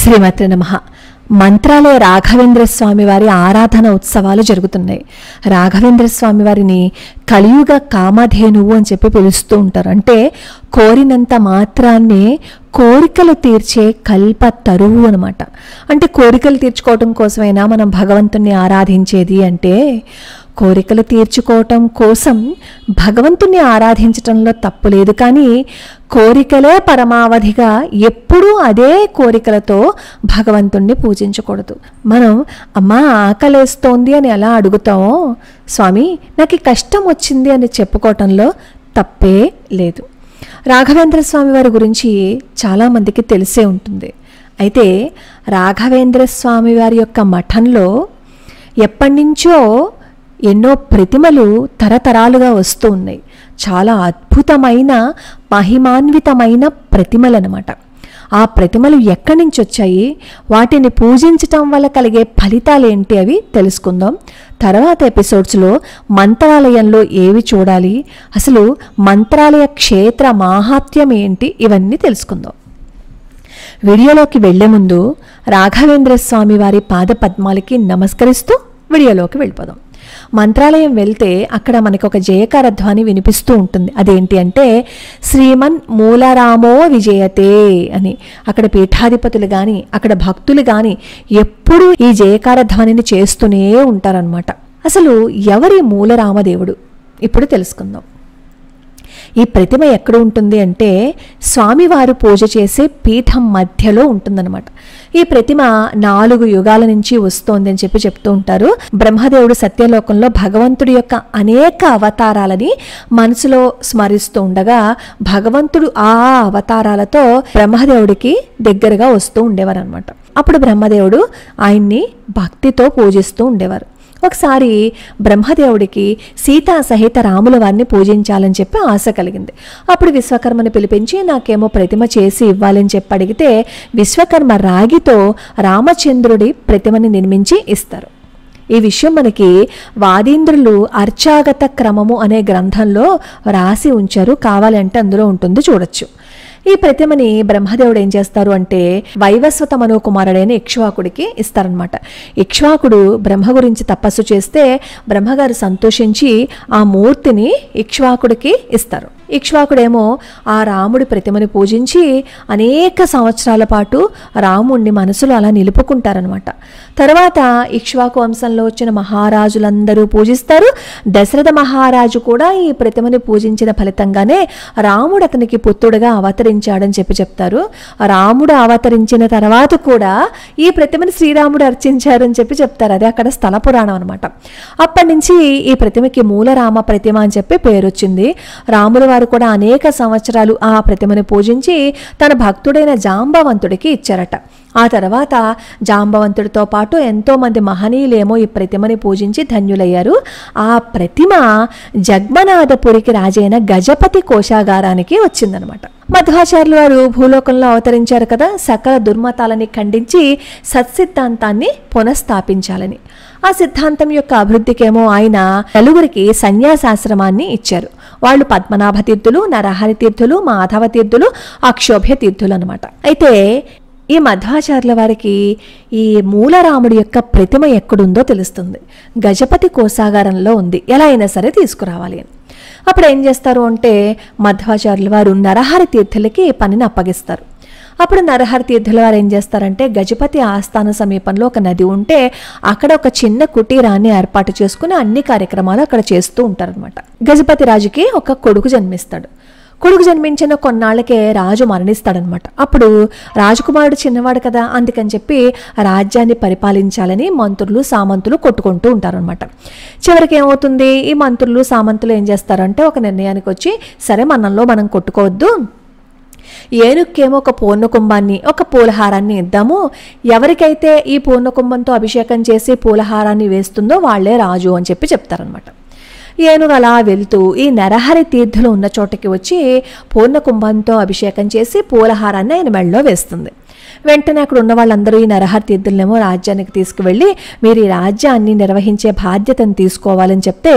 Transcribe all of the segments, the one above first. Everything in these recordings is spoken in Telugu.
శ్రీమతి నమః. మంత్రాలయ రాఘవేంద్ర స్వామి వారి ఆరాధన ఉత్సవాలు జరుగుతున్నాయి. రాఘవేంద్ర స్వామి వారిని కలియుగ కామధేనువు అని చెప్పి పిలుస్తూ ఉంటారు. అంటే కోరినంత మాత్రాన్నే కోరికలు తీర్చే కల్ప తరువు అనమాట. అంటే కోరికలు తీర్చుకోవటం కోసమైనా మనం భగవంతుణ్ణి ఆరాధించేది అంటే కోరికలు తీర్చుకోవటం కోసం భగవంతుణ్ణి ఆరాధించటంలో తప్పు లేదు. కానీ కోరికలే పరమావధిగా ఎప్పుడూ అదే కోరికలతో భగవంతుణ్ణి పూజించకూడదు. మనం అమ్మా ఆకలేస్తోంది అని ఎలా అడుగుతామో, స్వామి నాకు కష్టం వచ్చింది అని చెప్పుకోవటంలో తప్పే లేదు. రాఘవేంద్ర స్వామి వారి గురించి చాలామందికి తెలిసే ఉంటుంది. అయితే రాఘవేంద్ర స్వామి వారి యొక్క మఠంలో ఎప్పటి నుంచో ఎన్నో ప్రతిమలు తరతరాలుగా వస్తూ ఉన్నాయి. చాలా అద్భుతమైన మహిమాన్వితమైన ప్రతిమలు అన్నమాట. ఆ ప్రతిమలు ఎక్కడి నుంచి వచ్చాయి, వాటిని పూజించటం వల్ల కలిగే ఫలితాలు ఏంటి అవి తెలుసుకుందాం. తర్వాత ఎపిసోడ్స్లో మంత్రాలయంలో ఏవి చూడాలి, అసలు మంత్రాలయ క్షేత్ర మాహాత్మ్యం ఏంటి, ఇవన్నీ తెలుసుకుందాం. వీడియోలోకి వెళ్లే ముందు రాఘవేంద్ర స్వామి వారి పాద పద్మాలకి నమస్కరిస్తూ వీడియోలోకి వెళ్ళిపోదాం. మంత్రాలయం వెళ్తే అక్కడ మనకు ఒక జయకార ధ్వని వినిపిస్తూ ఉంటుంది. అదేంటి అంటే శ్రీమన్ మూలరామో విజయతే అని. అక్కడ పీఠాధిపతులు కానీ అక్కడ భక్తులు కానీ ఎప్పుడూ ఈ జయకార ధ్వనిని చేస్తూనే ఉంటారనమాట. అసలు ఎవరి మూలరామదేవుడు ఇప్పుడు తెలుసుకుందాం. ఈ ప్రతిమ ఎక్కడ ఉంటుంది అంటే స్వామివారు పూజ చేసే పీఠం మధ్యలో ఉంటుందన్నమాట. ఈ ప్రతిమ 4 యుగాల నుంచి వస్తోంది అని చెప్పి చెప్తూ ఉంటారు. బ్రహ్మదేవుడు సత్యలోకంలో భగవంతుడి యొక్క అనేక అవతారాలని మనసులో స్మరిస్తూ ఉండగా భగవంతుడు ఆ అవతారాలతో బ్రహ్మదేవుడికి దగ్గరగా వస్తూ ఉండేవారు అనమాట. అప్పుడు బ్రహ్మదేవుడు ఆయన్ని భక్తితో పూజిస్తూ ఉండేవారు. ఒకసారి బ్రహ్మదేవుడికి సీతా సహిత రాముల వారిని పూజించాలని చెప్పి ఆశ కలిగింది. అప్పుడు విశ్వకర్మని పిలిపించి నాకేమో ప్రతిమ చేసి ఇవ్వాలని చెప్పి అడిగితే విశ్వకర్మ రాగితో రామచంద్రుడి ప్రతిమని నిర్మించి ఇస్తారు. ఈ విషయం మనకి వాదీంద్రులు అర్చాగత క్రమము అనే గ్రంథంలో రాసి ఉంచారు. కావాలంటే అందులో ఉంటుంది, చూడొచ్చు. ఈ ప్రతిమని బ్రహ్మదేవుడు ఏం చేస్తారు అంటే వైవస్వత మనోకుమారుడైన ఇక్ష్వాకుడికి ఇస్తారనమాట. ఇక్ష్వాకుడు బ్రహ్మ గురించి తపస్సు చేస్తే బ్రహ్మగారు సంతోషించి ఆ మూర్తిని ఇక్ష్వాకుడికి ఇస్తారు. ఇక్ష్వాకుడేమో ఆ రాముడి ప్రతిమని పూజించి అనేక సంవత్సరాల పాటు రాముడిని మనసులో అలా నిలుపుకుంటారనమాట. తర్వాత ఇక్ష్వాకు వంశంలో వచ్చిన మహారాజులందరూ పూజిస్తారు. దశరథ మహారాజు కూడా ఈ ప్రతిమని పూజించిన ఫలితంగానే రాముడు అతనికి పుత్రుడుగా అవతరించాడని చెప్పి చెప్తారు. రాముడు అవతరించిన తర్వాత కూడా ఈ ప్రతిమని శ్రీరాముడు అర్చించారని చెప్పి చెప్తారు. అదే అక్కడ స్థల పురాణం అనమాట. అప్పటి నుంచి ఈ ప్రతిమకి మూలరామ ప్రతిమ అని చెప్పి పేరు వచ్చింది. రాముల వారు కూడా అనేక సంవత్సరాలు ఆ ప్రతిమను పూజించి తన భక్తుడైన జాంబవంతుడికి ఇచ్చారట. ఆ తర్వాత జాంబవంతుడితో పాటు ఎంతో మంది మహనీయులేమో ఈ ప్రతిమని పూజించి ధన్యులయ్యారు. ఆ ప్రతిమ జగ్మనాథపురికి రాజైన గజపతి కోశాగారానికి వచ్చిందనమాట. మధ్వాచార్యులు వారు భూలోకంలో అవతరించారు కదా, సకల దుర్మతాలని ఖండించి సత్సిద్ధాంతాన్ని పునఃస్థాపించాలని. ఆ సిద్ధాంతం యొక్క అభివృద్ధికేమో ఆయన నలుగురికి సన్యాసాశ్రమాన్ని ఇచ్చారు. వాళ్ళు పద్మనాభ తీర్థులు, నరహరి తీర్థులు, మాధవ తీర్థులు, అక్షోభ్య తీర్థులు అనమాట. అయితే ఈ మధ్వాచార్యుల వారికి ఈ మూలరాముడి యొక్క ప్రతిమ ఎక్కడుందో తెలుస్తుంది. గజపతి కోశాగారంలో ఉంది, ఎలా అయినా సరే తీసుకురావాలి అని. అప్పుడు ఏం చేస్తారు అంటే మధ్వాచార్యుల వారు నరహరి తీర్థులకి పనిని అప్పగిస్తారు. అప్పుడు నరహరి తీర్థుల వారు ఏం చేస్తారంటే గజపతి ఆస్థాన సమీపంలో ఒక నది ఉంటే అక్కడ ఒక చిన్న కుటీరాన్ని ఏర్పాటు చేసుకుని అన్ని కార్యక్రమాలు అక్కడ చేస్తూ ఉంటారనమాట. గజపతి రాజుకి ఒక కొడుకు జన్మిస్తాడు. కొడుకు జన్మించిన కొన్నాళ్ళకే రాజు మరణిస్తాడనమాట. అప్పుడు రాజకుమారుడు చిన్నవాడు కదా, అందుకని చెప్పి రాజ్యాన్ని పరిపాలించాలని మంత్రులు సామంతులు కొట్టుకుంటూ ఉంటారనమాట. చివరికి ఏమవుతుంది, ఈ మంత్రులు సామంతులు ఏం చేస్తారంటే ఒక నిర్ణయానికి వచ్చి సరే మనలో మనం కొట్టుకోవద్దు, ఏనుక్కేమో ఒక పూర్ణకుంభాన్ని ఒక పూలహారాన్ని ఇద్దాము, ఎవరికైతే ఈ పూర్ణకుంభంతో అభిషేకం చేసి పూలహారాన్ని వేస్తుందో వాళ్లే రాజు అని చెప్పి చెప్తారనమాట. ఏనుగు అలా వెళ్తూ ఈ నరహరి తీర్థులు ఉన్న చోటకి వచ్చి పూర్ణకుంభంతో అభిషేకం చేసి పూలహారాన్ని ఆయన మెడలో వేస్తుంది. వెంటనే అక్కడ ఉన్న వాళ్ళందరూ ఈ నరహరి తీర్థులనేమో రాజ్యానికి తీసుకువెళ్ళి మీరు ఈ రాజ్యాన్ని నిర్వహించే బాధ్యతను తీసుకోవాలని చెప్తే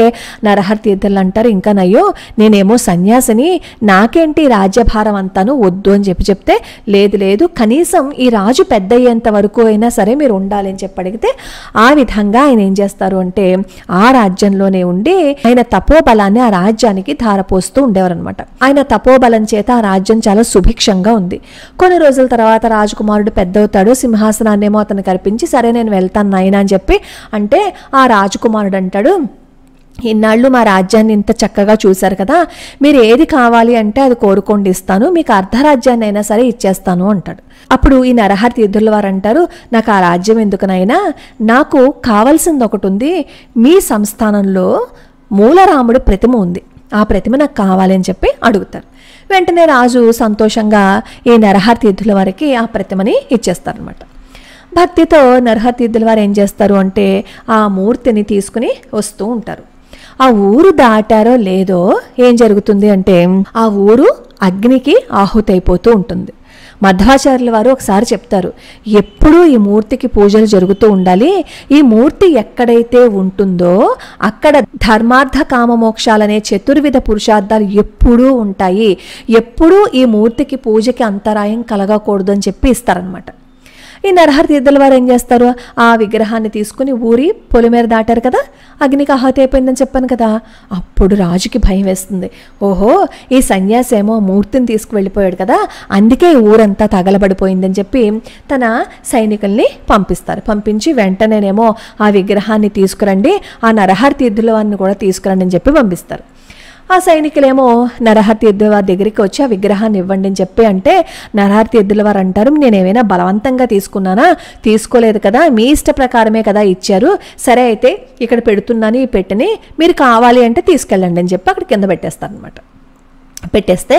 నరహరి తీర్థులు అంటారు, ఇంకా నయ్యో నేనేమో సన్యాసిని, నాకేంటి రాజ్యభారం అంతాను వద్దు అని చెప్తే లేదు లేదు కనీసం ఈ రాజు పెద్ద అయ్యేంత వరకు అయినా సరే మీరు ఉండాలి అని చెప్పి అడిగితే ఆ విధంగా ఆయన ఏం చేస్తారు అంటే ఆ రాజ్యంలోనే ఉండి ఆయన తపోబలాన్ని ఆ రాజ్యానికి ధారపోస్తూ ఉండేవారనమాట. ఆయన తపోబలం చేత ఆ రాజ్యం చాలా సుభిక్షంగా ఉంది. కొన్ని రోజుల తర్వాత రాజకుమారుడు పెద్దవుతాడు, సింహాసనాన్నేమో అతనికి అర్పించి సరే నేను వెళ్తాను నాయన అని చెప్పి అంటే ఆ రాజకుమారుడు అంటాడు, ఇన్నాళ్ళు మా రాజ్యాన్ని ఇంత చక్కగా చూశారు కదా, మీరు ఏది కావాలి అంటే అది కోరుకోండి ఇస్తాను, మీకు అర్ధరాజ్యాన్ని అయినా సరే ఇచ్చేస్తాను అంటాడు. అప్పుడు ఈ నరహరి తీర్థుల వారు అంటారు, నాకు ఆ రాజ్యం ఎందుకునైనా, నాకు కావాల్సింది ఒకటి ఉంది, మీ సంస్థానంలో మూలరాముడి ప్రతిమ ఉంది, ఆ ప్రతిమ నాకు కావాలి అని చెప్పి అడుగుతారు. వెంటనే రాజు సంతోషంగా ఈ నరహరి తీర్థుల వారికి ఆ ప్రతిమని ఇచ్చేస్తారనమాట. భక్తితో నరహరి తీర్థుల వారు ఏం చేస్తారు అంటే ఆ మూర్తిని తీసుకుని వస్తూ ఉంటారు. ఆ ఊరు దాటారో లేదో ఏం జరుగుతుంది అంటే ఆ ఊరు అగ్నికి ఆహుతైపోతూ ఉంటుంది. మధ్వాచార్యుల వారు ఒకసారి చెప్తారు, ఎప్పుడూ ఈ మూర్తికి పూజలు జరుగుతూ ఉండాలి, ఈ మూర్తి ఎక్కడైతే ఉంటుందో అక్కడ ధర్మార్థ కామ మోక్షాలనే చతుర్విధ పురుషార్థాలు ఎప్పుడూ ఉంటాయి, ఎప్పుడూ ఈ మూర్తికి పూజకి అంతరాయం కలగకూడదు అని చెప్పి ఇస్తారనమాట. ఈ నరహరి తీర్థుల వారు ఏం చేస్తారు, ఆ విగ్రహాన్ని తీసుకుని ఊరి పొలిమేర దాటారు కదా, అగ్నికి ఆహుతి అయిపోయిందని చెప్పాను కదా, అప్పుడు రాజుకి భయం వేస్తుంది. ఓహో ఈ సన్యాసి ఏమో మూర్తిని తీసుకువెళ్ళిపోయాడు కదా, అందుకే ఊరంతా తగలబడిపోయిందని చెప్పి తన సైనికుల్ని పంపిస్తారు. పంపించి వెంటనేనేమో ఆ విగ్రహాన్ని తీసుకురండి, ఆ నరహరి తీర్థుల వారిని కూడా తీసుకురండి అని చెప్పి పంపిస్తారు. ఆ సైనికులేమో నరహరి తీర్థుల వారి దగ్గరికి వచ్చి ఆ విగ్రహాన్ని ఇవ్వండి అని చెప్పి అంటే నరహరి తీర్థుల వారు అంటారు, నేనేమైనా బలవంతంగా తీసుకున్నానా, తీసుకోలేదు కదా, మీ ఇష్ట ప్రకారమే కదా ఇచ్చారు, సరే అయితే ఇక్కడ పెడుతున్నాను ఈ పెట్టిని, మీరు కావాలి అంటే తీసుకెళ్ళండి అని చెప్పి అక్కడ కింద పెట్టేస్తారనమాట. పెట్టేస్తే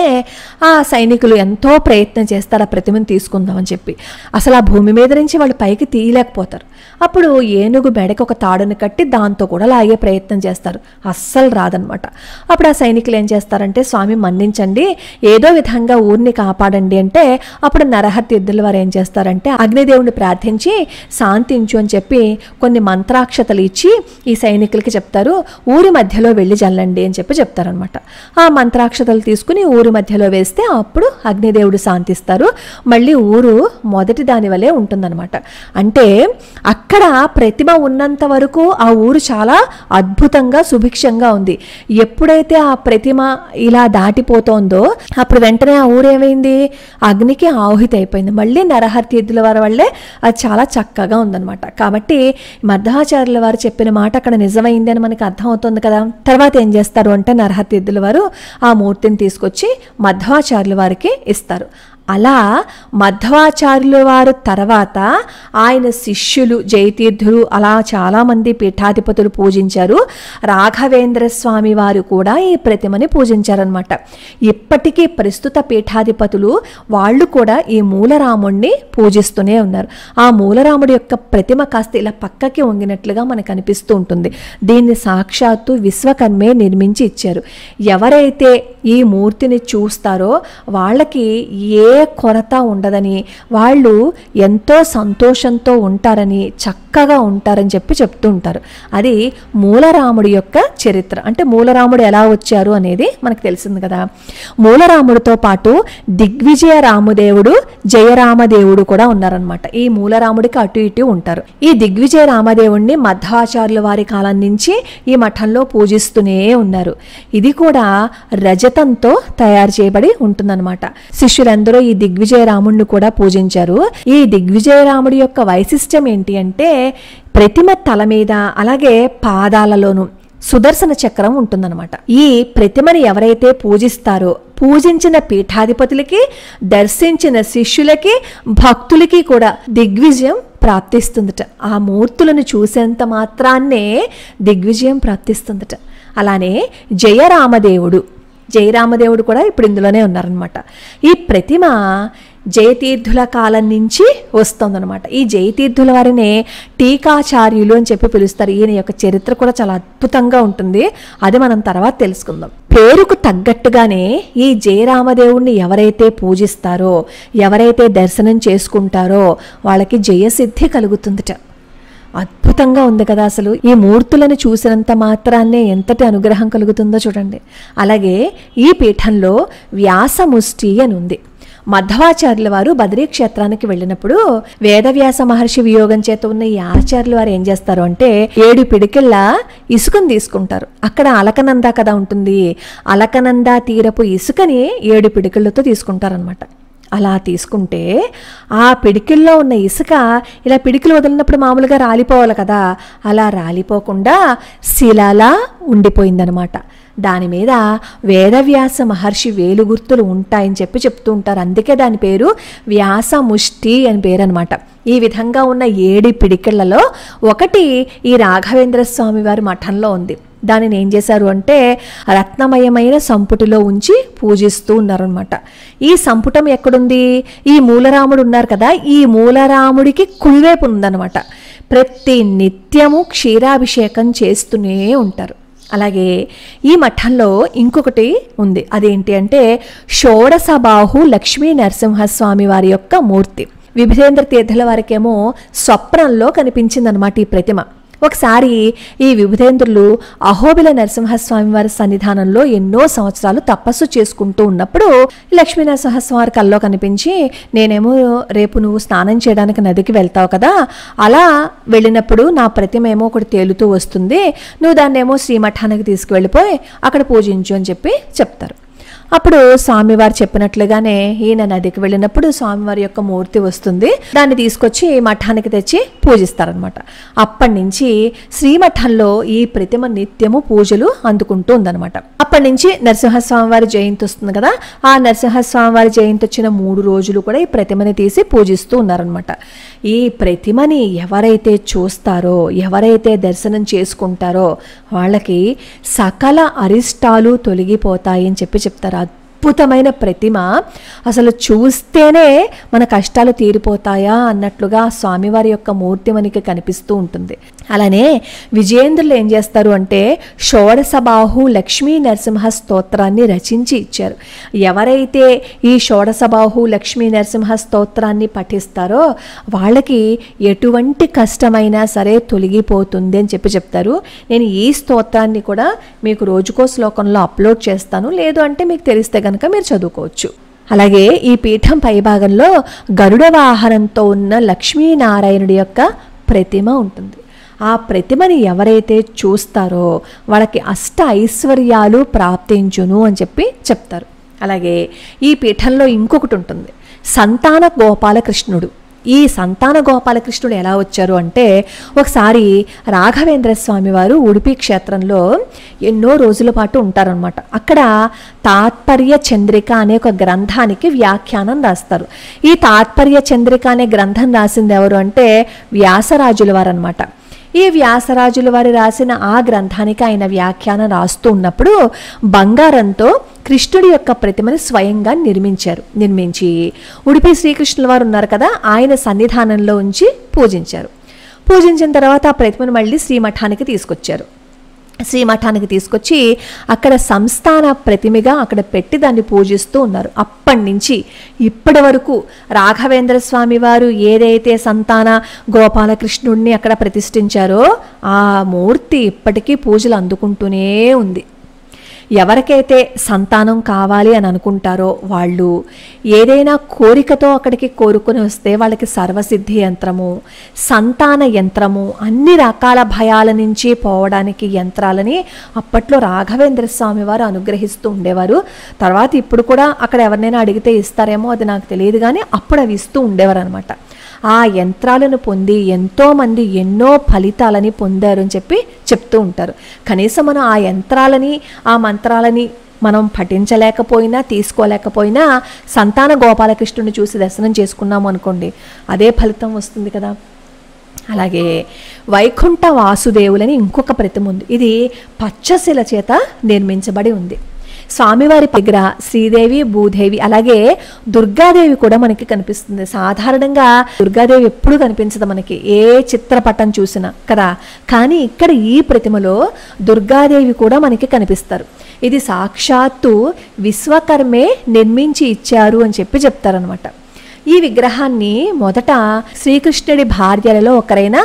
ఆ సైనికులు ఎంతో ప్రయత్నం చేస్తారు ఆ ప్రతిమను తీసుకుందామని చెప్పి. అసలు ఆ భూమి మీద నుంచి వాళ్ళు పైకి తీయలేకపోతారు. అప్పుడు ఏనుగు మెడకి ఒక తాడుని కట్టి దాంతో కూడా లాగే ప్రయత్నం చేస్తారు, అస్సలు రాదనమాట. అప్పుడు ఆ సైనికులు ఏం చేస్తారంటే స్వామి మన్నించండి, ఏదో విధంగా ఊరిని కాపాడండి అంటే అప్పుడు నరహరి తీర్థుల వారు ఏం చేస్తారంటే అగ్నిదేవుని ప్రార్థించి శాంతించు అని చెప్పి కొన్ని మంత్రాక్షతలు ఇచ్చి ఈ సైనికులకి చెప్తారు, ఊరి మధ్యలో వెళ్ళి జల్లండి అని చెప్పి చెప్తారనమాట. ఆ మంత్రాక్షతలు తీసుకుని ఊరి మధ్యలో వేస్తే అప్పుడు అగ్నిదేవుడు శాంతిస్తారు, మళ్ళీ ఊరు మొదటి దాని వలె ఉంటుందన్నమాట. అంటే అక్కడ ప్రతిమ ఉన్నంత వరకు ఆ ఊరు చాలా అద్భుతంగా సుభిక్షంగా ఉంది. ఎప్పుడైతే ఆ ప్రతిమ ఇలా దాటిపోతోందో అప్పుడు వెంటనే ఆ ఊరు ఏమైంది, అగ్నికి ఆహుతి అయిపోయింది. మళ్ళీ నరహరి తీర్థుల వారి వల్లే అది చాలా చక్కగా ఉందన్నమాట. కాబట్టి మధ్వాచార్యుల వారు చెప్పిన మాట అక్కడ నిజమైంది అని మనకి అర్థమవుతుంది కదా. తర్వాత ఏం చేస్తారు అంటే నరహరి తీర్థుల వారు ఆ మూర్తిని తీసుకొచ్చి మధ్వాచార్యుల వారికి ఇస్తారు. అలా మధ్వాచార్యుల వారు తర్వాత ఆయన శిష్యులు జయతీర్థులు అలా చాలామంది పీఠాధిపతులు పూజించారు. రాఘవేంద్ర స్వామి వారు కూడా ఈ ప్రతిమని పూజించారనమాట. ఇప్పటికీ ప్రస్తుత పీఠాధిపతులు వాళ్ళు కూడా ఈ మూలరాముడిని పూజిస్తూనే ఉన్నారు. ఆ మూలరాముడి యొక్క ప్రతిమ కాస్త ఇలా పక్కకి వంగినట్లుగా మనకు అనిపిస్తూ ఉంటుంది. దీన్ని సాక్షాత్తు విశ్వకర్మే నిర్మించి ఇచ్చారు. ఎవరైతే ఈ మూర్తిని చూస్తారో వాళ్ళకి ఏ కొరత ఉండదని, వాళ్ళు ఎంతో సంతోషంతో ఉంటారని, చక్కగా ఉంటారని చెప్పి చెప్తూ ఉంటారు. అది మూలరాముడి యొక్క చరిత్ర. అంటే మూలరాముడు ఎలా వచ్చారు అనేది మనకు తెలిసింది కదా. మూలరాముడితో పాటు దిగ్విజయ రామదేవుడు, జయరామదేవుడు కూడా ఉన్నారనమాట. ఈ మూలరాముడికి అటు ఇటు ఉంటారు. ఈ దిగ్విజయ రామదేవుడిని మధ్వాచార్యుల వారి కాలం నుంచి ఈ మఠంలో పూజిస్తూనే ఉన్నారు. ఇది కూడా రజతంతో తయారు చేయబడి ఉంటుందన్నమాట. శిష్యులందరూ ఈ దిగ్విజయ రాముడిని కూడా పూజించారు. ఈ దిగ్విజయ రాముడి యొక్క వైశిష్ట్యం ఏంటి అంటే ప్రతిమ తల మీద అలాగే పాదాలలోనూ సుదర్శన చక్రం ఉంటుందన్నమాట. ఈ ప్రతిమని ఎవరైతే పూజిస్తారో పూజించిన పీఠాధిపతులకి, దర్శించిన శిష్యులకి, భక్తులకి కూడా దిగ్విజయం ప్రాప్తిస్తుందట. ఆ మూర్తులను చూసేంత మాత్రాన్నే దిగ్విజయం ప్రాప్తిస్తుందట. అలానే జయరామదేవుడు కూడా ఇప్పుడు ఇందులోనే ఉన్నారనమాట. ఈ ప్రతిమ జయతీర్థుల కాలం నుంచి వస్తుందన్నమాట. ఈ జయతీర్థుల వారినే టీకాచార్యులు అని చెప్పి పిలుస్తారు. ఈయన యొక్క చరిత్ర కూడా చాలా అద్భుతంగా ఉంటుంది, అది మనం తర్వాత తెలుసుకుందాం. పేరుకు తగ్గట్టుగానే ఈ జయరామదేవుణ్ణి ఎవరైతే పూజిస్తారో, ఎవరైతే దర్శనం చేసుకుంటారో వాళ్ళకి జయసిద్ధి కలుగుతుందిట. అద్భుతంగా ఉంది కదా అసలు. ఈ మూర్తులను చూసినంత మాత్రాన్నే ఎంతటి అనుగ్రహం కలుగుతుందో చూడండి. అలాగే ఈ పీఠంలో వ్యాసముష్టి అని ఉంది. మధ్వాచార్యుల వారు బద్రీ క్షేత్రానికి వెళ్ళినప్పుడు వేదవ్యాస మహర్షి వియోగం చేత ఉన్న ఈ ఆచార్యుల వారు ఏం చేస్తారు అంటే 7 పిడికిళ్ళ ఇసుకను తీసుకుంటారు. అక్కడ అలకనంద కదా ఉంటుంది, అలకనంద తీరపు ఇసుకని 7 పిడికిళ్ళతో తీసుకుంటారనమాట. అలా తీసుకుంటే ఆ పిడికిల్లో ఉన్న ఇసుక ఇలా పిడికిలు వదిలినప్పుడు మామూలుగా రాలిపోవాలి కదా, అలా రాలిపోకుండా శిలలా ఉండిపోయిందనమాట. దాని మీద వేదవ్యాస మహర్షి వేలుగుర్తులు ఉంటాయని చెప్పి చెప్తూ ఉంటారు. అందుకే దాని పేరు వ్యాసముష్టి అని పేరు అనమాట. ఈ విధంగా ఉన్న 7 పిడికిళ్లలో ఒకటి ఈ రాఘవేంద్ర స్వామి వారి మఠంలో ఉంది. దానిని ఏం చేశారు అంటే రత్నమయమైన సంపుటిలో ఉంచి పూజిస్తూ ఉన్నారనమాట. ఈ సంపుటం ఎక్కడుంది? ఈ మూలరాముడు ఉన్నారు కదా, ఈ మూలరాముడికి కుడివైపు ఉందన్నమాట. ప్రతి నిత్యము క్షీరాభిషేకం చేస్తూనే ఉంటారు. అలాగే ఈ మఠంలో ఇంకొకటి ఉంది, అదేంటి అంటే షోడశబాహు లక్ష్మీ నరసింహస్వామి వారి యొక్క మూర్తి. విభుధేంద్ర తీర్థుల వారికేమో స్వప్నంలో కనిపించిందనమాట ఈ ప్రతిమ. ఒకసారి ఈ విభుధేంద్రులు అహోబిల నరసింహస్వామి వారి సన్నిధానంలో ఎన్నో సంవత్సరాలు తపస్సు చేసుకుంటూ ఉన్నప్పుడు లక్ష్మీ నరసింహస్వామి కల్లో కనిపించి, నేనేమో రేపు నువ్వు స్నానం చేయడానికి నదికి వెళ్తావు కదా, అలా వెళ్ళినప్పుడు నా ప్రతిమ ఏమో ఒకటి తేలుతూ వస్తుంది, నువ్వు దాన్నేమో శ్రీమఠానికి తీసుకువెళ్ళిపోయి అక్కడ పూజించు అని చెప్పి చెప్తారు. అప్పుడు స్వామివారు చెప్పినట్లుగానే ఈయన నదికి వెళ్ళినప్పుడు స్వామివారి యొక్క మూర్తి వస్తుంది, దాన్ని తీసుకొచ్చి మఠానికి తెచ్చి పూజిస్తారనమాట. అప్పటి నుంచి శ్రీమఠంలో ఈ ప్రతిమ నిత్యము పూజలు అందుకుంటూ ఉందనమాట. అప్పటి నుంచి నరసింహస్వామి వారి జయంతి వస్తుంది కదా, ఆ నరసింహస్వామి వారి జయంతి వచ్చిన 3 రోజులు కూడా ఈ ప్రతిమని తీసి పూజిస్తూ ఉన్నారనమాట. ఈ ప్రతిమని ఎవరైతే చూస్తారో, ఎవరైతే దర్శనం చేసుకుంటారో వాళ్ళకి సకల అరిష్టాలు తొలగిపోతాయి అని చెప్పి చెప్తారు. అద్భుతమైన ప్రతిమ, అసలు చూస్తేనే మన కష్టాలు తీరిపోతాయా అన్నట్లుగా స్వామివారి యొక్క మూర్తి మనకి కనిపిస్తూ ఉంటుంది. అలానే విజయేంద్రులు ఏం చేస్తారు అంటే షోడశబాహు లక్ష్మీ నరసింహ స్తోత్రాన్ని రచించి ఇచ్చారు. ఎవరైతే ఈ షోడశబాహు లక్ష్మీ నరసింహ స్తోత్రాన్ని పఠిస్తారో వాళ్ళకి ఎటువంటి కష్టమైనా సరే తొలగిపోతుంది అని చెప్పి చెప్తారు. నేను ఈ స్తోత్రాన్ని కూడా మీకు రోజుకో శ్లోకంలో అప్లోడ్ చేస్తాను, లేదు అంటే మీకు తెలిస్తే కనుక మీరు చదువుకోవచ్చు. అలాగే ఈ పీఠం పైభాగంలో గరుడ వాహనంతో ఉన్న లక్ష్మీనారాయణుడి యొక్క ప్రతిమ ఉంటుంది. ఆ ప్రతిమని ఎవరైతే చూస్తారో వాళ్ళకి అష్ట ఐశ్వర్యాలు ప్రాప్తించును అని చెప్పి చెప్తారు. అలాగే ఈ పీఠంలో ఇంకొకటి ఉంటుంది, సంతాన గోపాలకృష్ణుడు. ఈ సంతాన గోపాలకృష్ణుడు ఎలా వచ్చారు అంటే ఒకసారి రాఘవేంద్ర స్వామి వారు ఉడిపి క్షేత్రంలో ఎన్నో రోజుల పాటు ఉంటారనమాట. అక్కడ తాత్పర్య చంద్రిక అనే ఒక గ్రంథానికి వ్యాఖ్యానం రాస్తారు. ఈ తాత్పర్య చంద్రిక అనే గ్రంథం రాసింది ఎవరు అంటే వ్యాసరాజుల వారు అనమాట. ఈ వ్యాసరాజుల వారు రాసిన ఆ గ్రంథానికి ఆయన వ్యాఖ్యానం రాస్తూ ఉన్నప్పుడు బంగారంతో కృష్ణుడి యొక్క ప్రతిమని స్వయంగా నిర్మించి ఉడిపి శ్రీకృష్ణుల వారు ఉన్నారు కదా, ఆయన సన్నిధానంలో ఉంచి పూజించారు. పూజించిన తర్వాత ఆ ప్రతిమను మళ్ళీ శ్రీమఠానికి తీసుకొచ్చారు. శ్రీమఠానికి తీసుకొచ్చి అక్కడ సంస్థాన ప్రతిమగా అక్కడ పెట్టి దాన్ని పూజిస్తూ ఉన్నారు. అప్పటి నుంచి ఇప్పటి వరకు రాఘవేంద్ర స్వామి వారు ఏదైతే సంతాన గోపాలకృష్ణుడిని అక్కడ ప్రతిష్ఠించారో ఆ మూర్తి ఇప్పటికీ పూజలు అందుకుంటూనే ఉంది. ఎవరికైతే సంతానం కావాలి అని అనుకుంటారో వాళ్ళు ఏదైనా కోరికతో అక్కడికి కోరుకుని వస్తే వాళ్ళకి సర్వసిద్ధి యంత్రము, సంతాన యంత్రము, అన్ని రకాల భయాల నుంచి పోవడానికి యంత్రాలని అప్పట్లో రాఘవేంద్ర స్వామి వారు అనుగ్రహిస్తూ ఉండేవారు. తర్వాత ఇప్పుడు కూడా అక్కడ ఎవరినైనా అడిగితే ఇస్తారేమో, అది నాకు తెలియదు, కానీ అప్పుడు అవి ఇస్తూ ఉండేవారు అనమాట. ఆ యంత్రాలను పొంది ఎంతోమంది ఎన్నో ఫలితాలని పొందారు అని చెప్పి చెప్తూ ఉంటారు. కనీసం మనం ఆ యంత్రాలని ఆ మంత్రాలని మనం పఠించలేకపోయినా తీసుకోలేకపోయినా సంతాన గోపాలకృష్ణుని చూసి దర్శనం చేసుకున్నాము అనుకోండి, అదే ఫలితం వస్తుంది కదా. అలాగే వైకుంఠ వాసుదేవులని ఇంకొక ప్రతిమ ఉంది. ఇది పచ్చశిల చేత నిర్మించబడి ఉంది. స్వామివారి దగ్గర శ్రీదేవి, భూదేవి, అలాగే దుర్గాదేవి కూడా మనకి కనిపిస్తుంది. సాధారణంగా దుర్గాదేవి ఎప్పుడు కనిపించదు మనకి ఏ చిత్రపటం చూసినా కదా, కానీ ఇక్కడ ఈ ప్రతిమలో దుర్గాదేవి కూడా మనకి కనిపిస్తారు. ఇది సాక్షాత్తు విశ్వకర్మే నిర్మించి ఇచ్చారు అని చెప్పి చెప్తారనమాట. ఈ విగ్రహాన్ని మొదట శ్రీకృష్ణుడి భార్యలలో ఒకరైన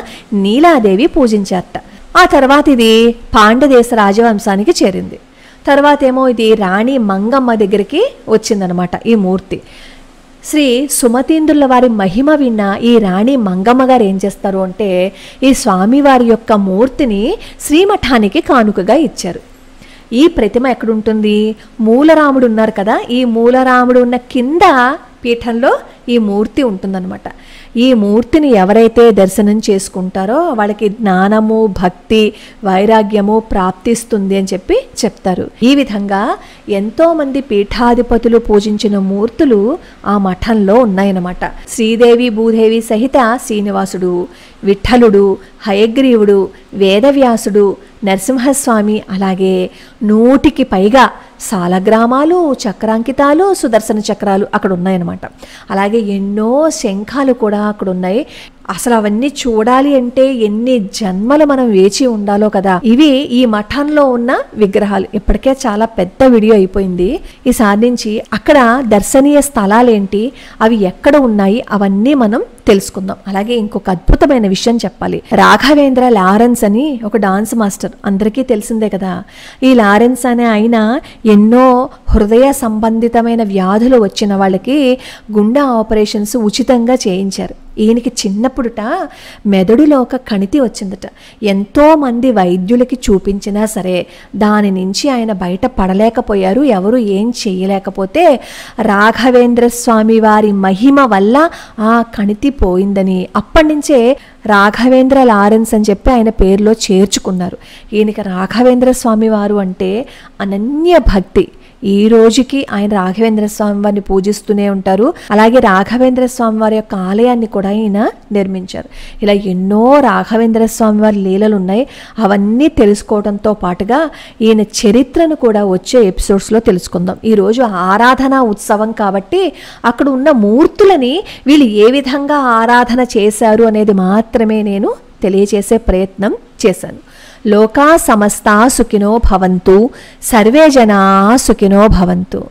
నీలాదేవి పూజించారట. ఆ తర్వాత ఇది పాండ్యదేశ రాజవంశానికి చేరింది. తర్వాత ఏమో ఇది రాణి మంగమ్మ దగ్గరికి వచ్చిందనమాట ఈ మూర్తి. శ్రీ సుమతీంద్రుల వారి మహిమ విన్న ఈ రాణి మంగమ్మ గారు ఏం చేస్తారు అంటే ఈ స్వామివారి యొక్క మూర్తిని శ్రీమఠానికి కానుకగా ఇచ్చారు. ఈ ప్రతిమ ఎక్కడుంటుంది? మూలరాముడు ఉన్నారు కదా, ఈ మూలరాముడు ఉన్న కింద పీఠంలో ఈ మూర్తి ఉంటుందన్నమాట. ఈ మూర్తిని ఎవరైతే దర్శనం చేసుకుంటారో వాళ్ళకి జ్ఞానము, భక్తి, వైరాగ్యము ప్రాప్తిస్తుంది అని చెప్పి చెప్తారు. ఈ విధంగా ఎంతోమంది పీఠాధిపతులు పూజించిన మూర్తులు ఆ మఠంలో ఉన్నాయన్నమాట. శ్రీదేవి, భూదేవి సహిత శ్రీనివాసుడు, విఠలుడు, హయగ్రీవుడు, వేదవ్యాసుడు, నరసింహస్వామి, అలాగే 100కి పైగా సాలగ్రామాలు, చక్రాంకితాలు, సుదర్శన చక్రాలు అక్కడ ఉన్నాయన్నమాట. అలాగే ఎన్నో శంఖాలు కూడా అక్కడ ఉన్నాయి. అసలు అవన్నీ చూడాలి అంటే ఎన్ని జన్మలు మనం వేచి ఉండాలో కదా. ఇవి ఈ మఠంలో ఉన్న విగ్రహాలు. ఇప్పటికే చాలా పెద్ద వీడియో అయిపోయింది. ఈసారి నుంచి అక్కడ దర్శనీయ స్థలాలేంటి, అవి ఎక్కడ ఉన్నాయి, అవన్నీ మనం తెలుసుకుందాం. అలాగే ఇంకొక అద్భుతమైన విషయం చెప్పాలి. రాఘవేంద్ర లారెన్స్ అని ఒక డాన్స్ మాస్టర్, అందరికీ తెలిసిందే కదా. ఈ లారెన్స్ అనే ఆయన ఎన్నో హృదయ సంబంధితమైన వ్యాధులు వచ్చిన వాళ్ళకి గుండె ఆపరేషన్స్ ఉచితంగా చేయించారు. ఈయనకి చిన్నప్పుడుట మెదడులో ఒక కణితి వచ్చిందట. ఎంతోమంది వైద్యులకి చూపించినా సరే దాని నుంచి ఆయన బయట పడలేకపోయారు. ఎవరు ఏం చేయలేకపోతే రాఘవేంద్ర స్వామి వారి మహిమ వల్ల ఆ కణితి పోయిందని అప్పటి నుంచే రాఘవేంద్ర లారెన్స్ అని చెప్పి ఆయన పేరులో చేర్చుకున్నారు. ఈయనకి రాఘవేంద్ర స్వామి వారు అంటే అనన్య భక్తి. ఈ రోజుకి ఆయన రాఘవేంద్ర స్వామి వారిని పూజిస్తూనే ఉంటారు. అలాగే రాఘవేంద్ర స్వామి వారి యొక్క ఆలయాన్ని కూడా ఈయన నిర్మించారు. ఇలా ఎన్నో రాఘవేంద్ర స్వామి వారి లీలలు ఉన్నాయి. అవన్నీ తెలుసుకోవడంతో పాటుగా ఈయన చరిత్రను కూడా వచ్చే ఎపిసోడ్స్లో తెలుసుకుందాం. ఈరోజు ఆరాధన ఉత్సవం కాబట్టి అక్కడ ఉన్న మూర్తులని వీళ్ళు ఏ విధంగా ఆరాధన చేశారు అనేది మాత్రమే నేను తెలియజేసే ప్రయత్నం చేశాను. లోకా సమస్తా సుఖినో భవంతు, సర్వే జనా సుఖినో భవంతు.